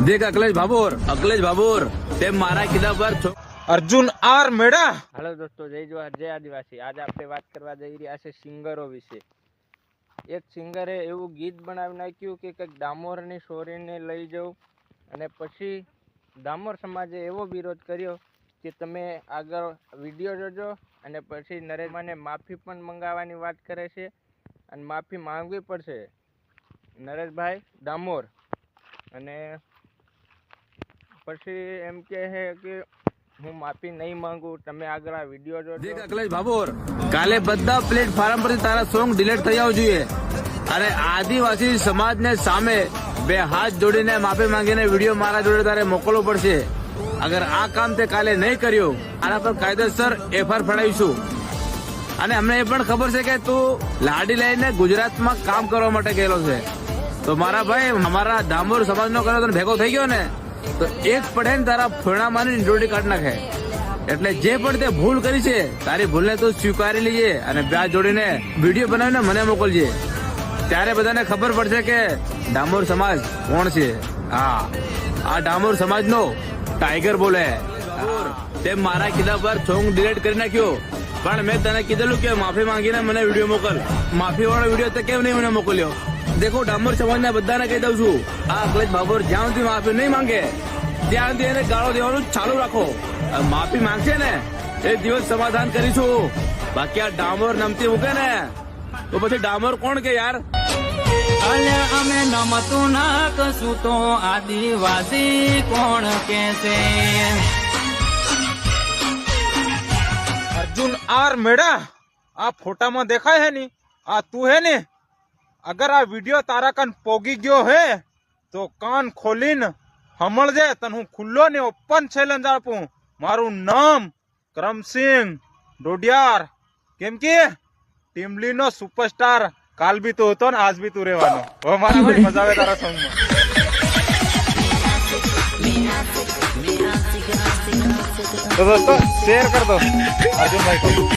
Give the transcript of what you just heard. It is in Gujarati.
દેખ અકલેશ ભાભોર તે મારા કીધા પર અર્જુન આર મેડા. हेलो दोस्तों, जय जवाहर जय आदिवासी। आज આપણે વાત કરવા જઈ રહ્યા છે સિંગરો વિશે। એક સિંગરે એવું ગીત બનાવી નાખ્યું કે કંઈક ડામોરની છોરીને લઈ જાઉં, અને પછી ડામોર સમાજે એવો વિરોધ કર્યો કે તમે આગળ વિડીયો જોજો, અને પછી નરેશભાઈને માફી પણ મંગાવવાની વાત કરે છે, અને માફી માંગવી પડશે નરેશભાઈ ડામોર। અને પછી એમ કહે છે કે હું માફી નહીં માંગુ, તમે આગળ આ વિડીયો જોજો। દેખ અકલેશ ભાભોર, કાલે બધા પ્લેટફોર્મ પરથી તારા સોંગ ડિલીટ થઈ આવવું જોઈએ, અને આદિવાસી સમાજને સામે બે હાથ જોડીને માફી માંગીને વિડીયો મારા જોડે તારે મોકલવો પડશે। અગર આ કામ તે કાલે નહીં કર્યું, આના પર કાયદેસર એફઆઈઆર ફડાવીશું। અને અમને એ પણ ખબર છે કે તું લાડી લઈને ગુજરાતમાં કામ કરવા માટે ગયેલો છે, તો મારા ભાઈ અમારા ડામોર સમાજનો કર્યો તને ભેગો થઈ ગયો ને, તો એક પડે ને તારા ફોડામાંની જોડી કાઢ નાખે। એટલે જે પણ તે ભૂલ કરી છે, તારી ભૂલને તું સ્વીકારી લેજે, અને બે જોડીને વિડીયો બનાવીને મને મોકલજે, ત્યારે બધાને ખબર પડશે કે ડામોર સમાજ કોણ છે। હા, આ ડામોર સમાજનો ટાઈગર બોલે। તે મારા કીધા પર સોંગ ડિલીટ કરી નાખ્યો, પણ મેં તને કીધેલું કે માફી માંગીને મને વિડીયો મોકલ। માફી વાળો વિડીયો તે કેમ નહીં મને મોકલ્યો? દેખો, ડામોર સમાજના બધાને કહી દઉં છું, આ અકલેશ ભાભોર જ્યાં સુધી માફી નહીં માંગે ત્યાં સુધી એને ગાળો દેવાનું ચાલુ રાખો। માફી માંગશે ને એ દિવસ સમાધાન કરીશું, બાકી આ ડામોર નમતી મૂકે ને તો પછી ડામોર કોણ કે યાર? અલે અમે નમતું ના કશું તો આદિવાસી કોણ કે છે? અર્જુન આર મેડા, આ ફોટામાં દેખાય હે ની, આ તું હે ને? અગર આ વિડિયો તારા કાન પોગી ગયો હે તો કાન ખોલીને હમળજે, તને હું ખુલ્લો ને ઓપન ચેલેન્જ આપું। મારું નામ કરમસિંહ ડોડિયાર, કેમ કે ટીમલી નો સુપરસ્ટાર કાલ બી તું હતો ને આજ બી તું રહેવાનો। હવે મારા ભાઈ મજા આવે તારા સોંગમાં। તો દોસ્તો શેર કર દો અર્જુન ભાઈ को।